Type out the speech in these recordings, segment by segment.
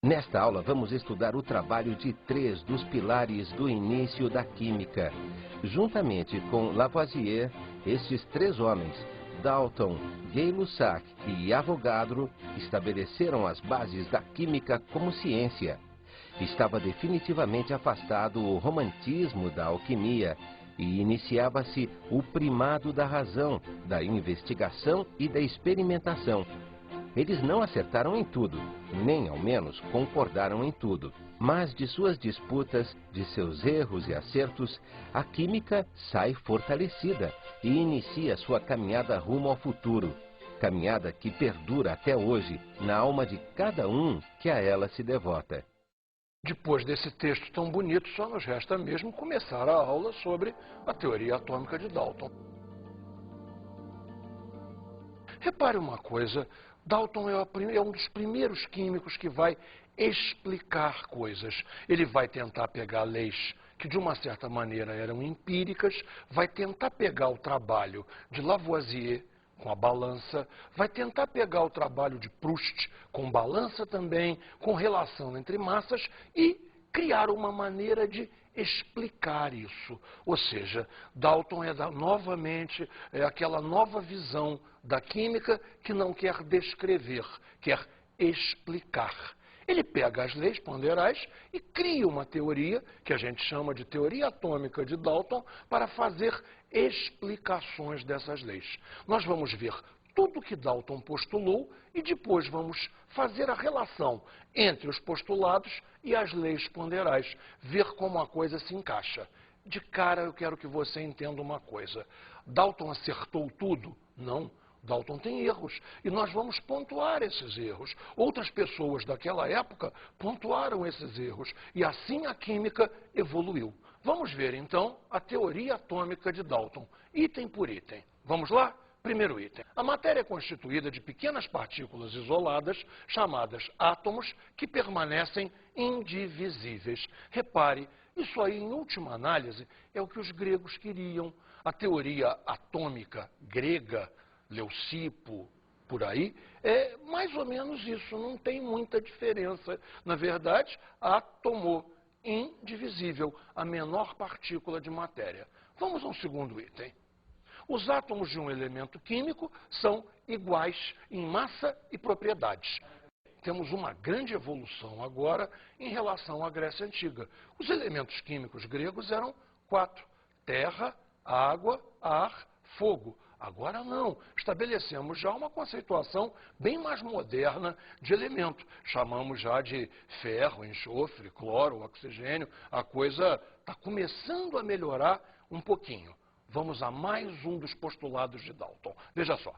Nesta aula vamos estudar o trabalho de três dos pilares do início da química. Juntamente com Lavoisier, estes três homens, Dalton, Gay-Lussac e Avogadro, estabeleceram as bases da química como ciência. Estava definitivamente afastado o romantismo da alquimia e iniciava-se o primado da razão, da investigação e da experimentação. Eles não acertaram em tudo, nem ao menos concordaram em tudo. Mas de suas disputas, de seus erros e acertos, a química sai fortalecida e inicia sua caminhada rumo ao futuro. Caminhada que perdura até hoje na alma de cada um que a ela se devota. Depois desse texto tão bonito, só nos resta mesmo começar a aula sobre a teoria atômica de Dalton. Repare uma coisa, Dalton é um dos primeiros químicos que vai explicar coisas. Ele vai tentar pegar leis que, de uma certa maneira, eram empíricas, vai tentar pegar o trabalho de Lavoisier, com a balança, vai tentar pegar o trabalho de Proust, com balança também, com relação entre massas, e criar uma maneira de explicar isso. Ou seja, Dalton novamente aquela nova visão da química que não quer descrever, quer explicar. Ele pega as leis ponderais e cria uma teoria, que a gente chama de teoria atômica de Dalton, para fazer explicações dessas leis. Nós vamos ver tudo que Dalton postulou e depois vamos fazer a relação entre os postulados e as leis ponderais, ver como a coisa se encaixa. De cara, eu quero que você entenda uma coisa. Dalton acertou tudo? Não. Dalton tem erros, e nós vamos pontuar esses erros. Outras pessoas daquela época pontuaram esses erros, e assim a química evoluiu. Vamos ver, então, a teoria atômica de Dalton, item por item. Vamos lá? Primeiro item. A matéria é constituída de pequenas partículas isoladas, chamadas átomos, que permanecem indivisíveis. Repare, isso aí, em última análise, é o que os gregos queriam. A teoria atômica grega, Leucipo, por aí, é mais ou menos isso, não tem muita diferença. Na verdade, átomo, indivisível, a menor partícula de matéria. Vamos ao segundo item. Os átomos de um elemento químico são iguais em massa e propriedades. Temos uma grande evolução agora em relação à Grécia Antiga. Os elementos químicos gregos eram 4: terra, água, ar, fogo. Agora não, estabelecemos já uma conceituação bem mais moderna de elemento. Chamamos já de ferro, enxofre, cloro, oxigênio. A coisa está começando a melhorar um pouquinho. Vamos a mais um dos postulados de Dalton. Veja só,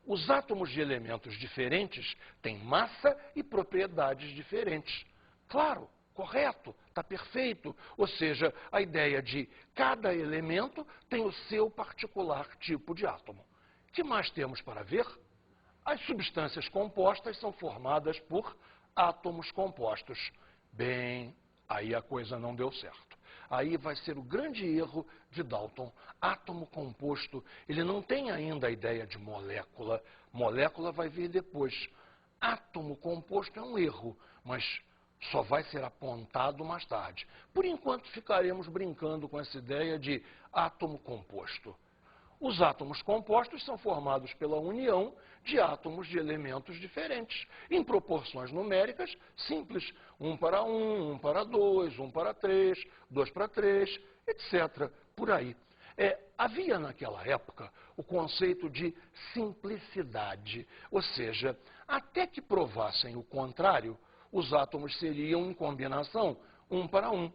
os átomos de elementos diferentes têm massa e propriedades diferentes. Claro, correto, está perfeito. Ou seja, a ideia de cada elemento tem o seu particular tipo de átomo. O que mais temos para ver? As substâncias compostas são formadas por átomos compostos. Bem, aí a coisa não deu certo. Aí vai ser o grande erro de Dalton. Átomo composto, ele não tem ainda a ideia de molécula. Molécula vai vir depois. Átomo composto é um erro, mas só vai ser apontado mais tarde. Por enquanto, ficaremos brincando com essa ideia de átomo composto. Os átomos compostos são formados pela união de átomos de elementos diferentes, em proporções numéricas simples. 1 para 1, 1 para 2, 1 para 3, 2 para 3, etc. Por aí. Havia naquela época o conceito de simplicidade, ou seja, até que provassem o contrário, os átomos seriam em combinação 1 para 1.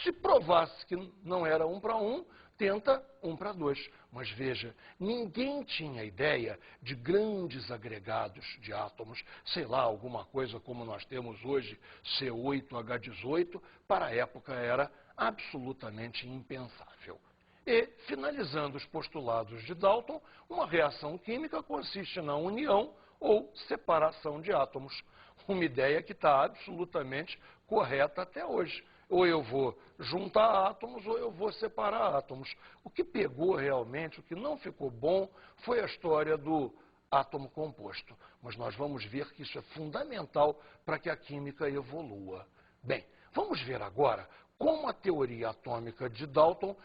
Se provasse que não era 1 para 1, tenta 1 para 2. Mas veja, ninguém tinha ideia de grandes agregados de átomos, sei lá, alguma coisa como nós temos hoje, C8H18, para a época era absolutamente impensável. E, finalizando os postulados de Dalton, uma reação química consiste na união ou separação de átomos. Uma ideia que está absolutamente correta até hoje. Ou eu vou juntar átomos ou eu vou separar átomos. O que pegou realmente, o que não ficou bom, foi a história do átomo composto. Mas nós vamos ver que isso é fundamental para que a química evolua. Bem, vamos ver agora como a teoria atômica de Dalton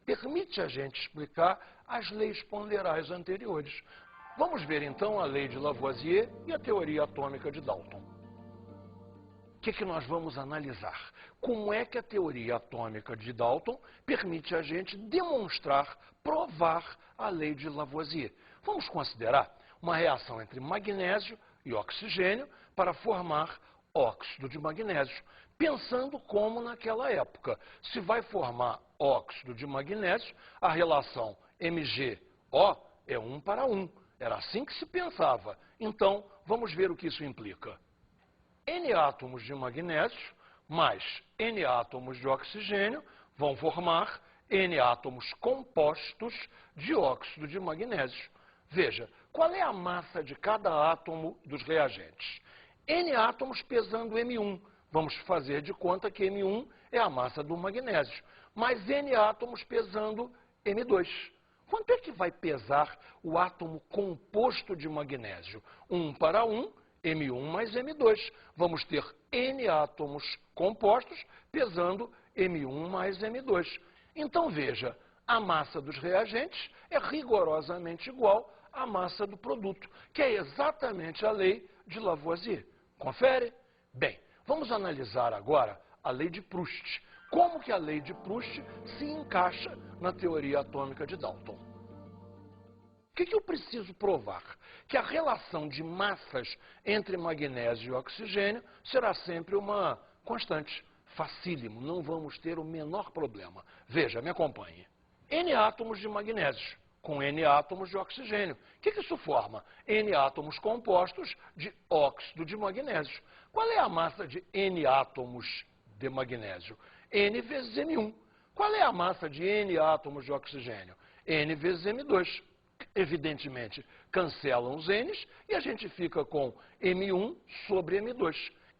permite a gente explicar as leis ponderais anteriores. Vamos ver então a lei de Lavoisier e a teoria atômica de Dalton. O que nós vamos analisar? Como é que a teoria atômica de Dalton permite a gente demonstrar, provar a lei de Lavoisier? Vamos considerar uma reação entre magnésio e oxigênio para formar óxido de magnésio, pensando como naquela época. Se vai formar óxido de magnésio, a relação MgO é 1 para 1. Era assim que se pensava. Então, vamos ver o que isso implica. N átomos de magnésio mais N átomos de oxigênio vão formar N átomos compostos de óxido de magnésio. Veja, qual é a massa de cada átomo dos reagentes? N átomos pesando M1. Vamos fazer de conta que M1 é a massa do magnésio, mais N átomos pesando M2. Quanto é que vai pesar o átomo composto de magnésio? 1 para 1, M1 mais M2. Vamos ter N átomos compostos pesando M1 mais M2. Então, veja, a massa dos reagentes é rigorosamente igual à massa do produto, que é exatamente a lei de Lavoisier. Confere? Bem, vamos analisar agora a lei de Proust. Como que a lei de Proust se encaixa na teoria atômica de Dalton? O que eu preciso provar? Que a relação de massas entre magnésio e oxigênio será sempre uma constante. Facílimo, não vamos ter o menor problema. Veja, me acompanhe. N átomos de magnésio com N átomos de oxigênio. O que isso forma? N átomos compostos de óxido de magnésio. Qual é a massa de N átomos de magnésio? N vezes M1. Qual é a massa de N átomos de oxigênio? N vezes M2. Evidentemente, cancelam os N's e a gente fica com M1 sobre M2.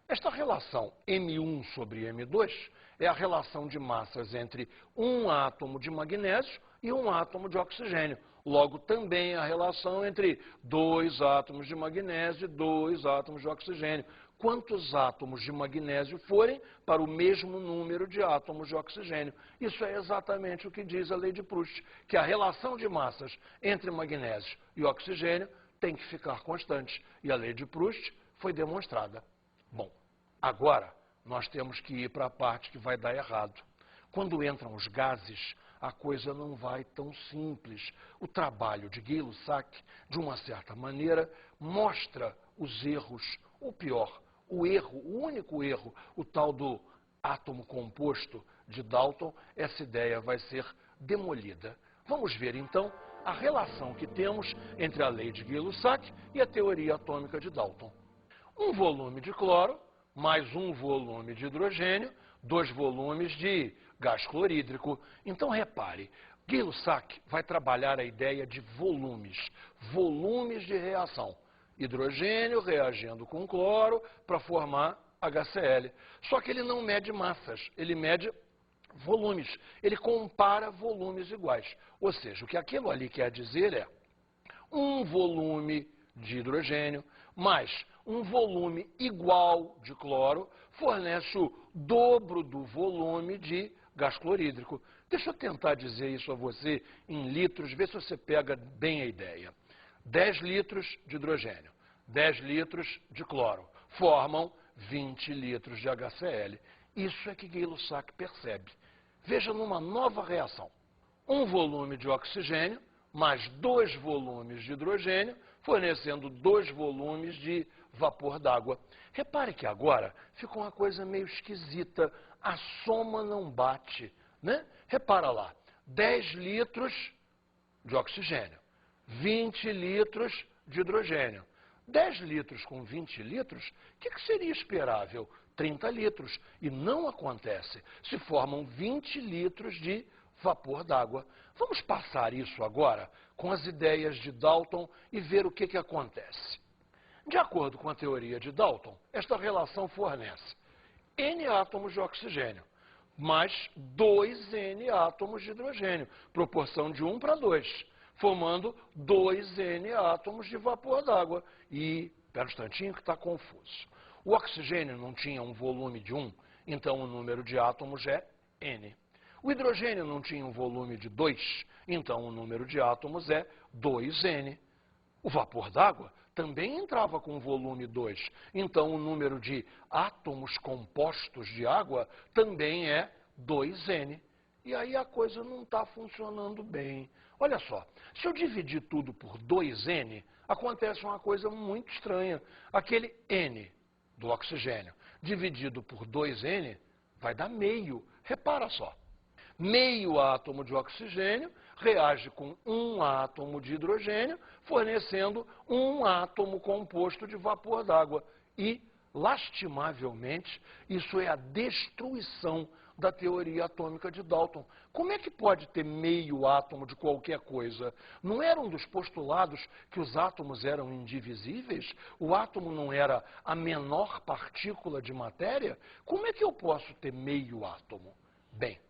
Esta relação M1 sobre M2 é a relação de massas entre um átomo de magnésio e um átomo de oxigênio. Logo, também a relação entre 2 átomos de magnésio e 2 átomos de oxigênio. Quantos átomos de magnésio forem para o mesmo número de átomos de oxigênio. Isso é exatamente o que diz a lei de Proust, que a relação de massas entre magnésio e oxigênio tem que ficar constante. E a lei de Proust foi demonstrada. Bom, agora nós temos que ir para a parte que vai dar errado. Quando entram os gases, a coisa não vai tão simples. O trabalho de Gay-Lussac, de uma certa maneira, mostra os erros, ou pior, o único erro, o tal do átomo composto de Dalton. Essa ideia vai ser demolida. Vamos ver, então, a relação que temos entre a lei de Gay-Lussac e a teoria atômica de Dalton. Um volume de cloro mais um volume de hidrogênio, 2 volumes de gás clorídrico. Então, repare, Gay-Lussac vai trabalhar a ideia de volumes, volumes de reação. Hidrogênio reagindo com cloro para formar HCl. Só que ele não mede massas, ele mede volumes. Ele compara volumes iguais. Ou seja, o que aquilo ali quer dizer é um volume de hidrogênio mais um volume igual de cloro fornece o dobro do volume de gás clorídrico. Deixa eu tentar dizer isso a você em litros, ver se você pega bem a ideia. 10 litros de hidrogênio, 10 litros de cloro, formam 20 litros de HCl. Isso é que Gay-Lussac percebe. Veja numa nova reação. Um volume de oxigênio mais 2 volumes de hidrogênio, fornecendo 2 volumes de vapor d'água. Repare que agora ficou uma coisa meio esquisita. A soma não bate, né? Repara lá, 10 litros de oxigênio, 20 litros de hidrogênio. 10 litros com 20 litros, o que seria esperável? 30 litros. E não acontece. Se formam 20 litros de vapor d'água. Vamos passar isso agora com as ideias de Dalton e ver o que acontece. De acordo com a teoria de Dalton, esta relação fornece N átomos de oxigênio mais 2N átomos de hidrogênio, proporção de 1 para 2. formando 2N átomos de vapor d'água. E, espera um instantinho que está confuso. O oxigênio não tinha um volume de 1, então o número de átomos é N. O hidrogênio não tinha um volume de 2, então o número de átomos é 2N. O vapor d'água também entrava com volume 2, então o número de átomos compostos de água também é 2N. E aí a coisa não está funcionando bem. Olha só, se eu dividir tudo por 2N, acontece uma coisa muito estranha. Aquele N do oxigênio dividido por 2N vai dar meio. Repara só. Meio átomo de oxigênio reage com um átomo de hidrogênio, fornecendo um átomo composto de vapor d'água. E, lastimavelmente, isso é a destruição da teoria atômica de Dalton. Como é que pode ter meio átomo de qualquer coisa? Não era um dos postulados que os átomos eram indivisíveis? O átomo não era a menor partícula de matéria? Como é que eu posso ter meio átomo? Bem,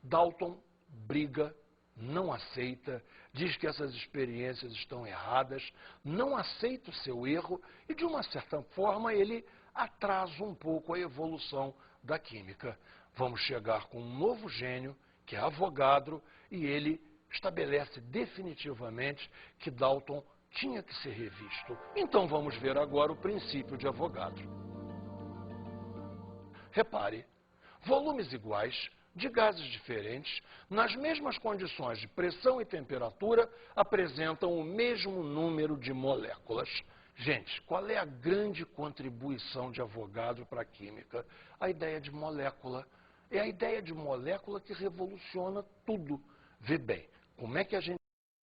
Dalton briga, não aceita, diz que essas experiências estão erradas, não aceita o seu erro e, de uma certa forma, ele atrasa um pouco a evolução da química. Vamos chegar com um novo gênio, que é Avogadro, e ele estabelece definitivamente que Dalton tinha que ser revisto. Então vamos ver agora o princípio de Avogadro. Repare, volumes iguais de gases diferentes, nas mesmas condições de pressão e temperatura, apresentam o mesmo número de moléculas. Gente, qual é a grande contribuição de Avogadro para a química? A ideia de molécula. É a ideia de molécula que revoluciona tudo. Vê bem, como é que a gente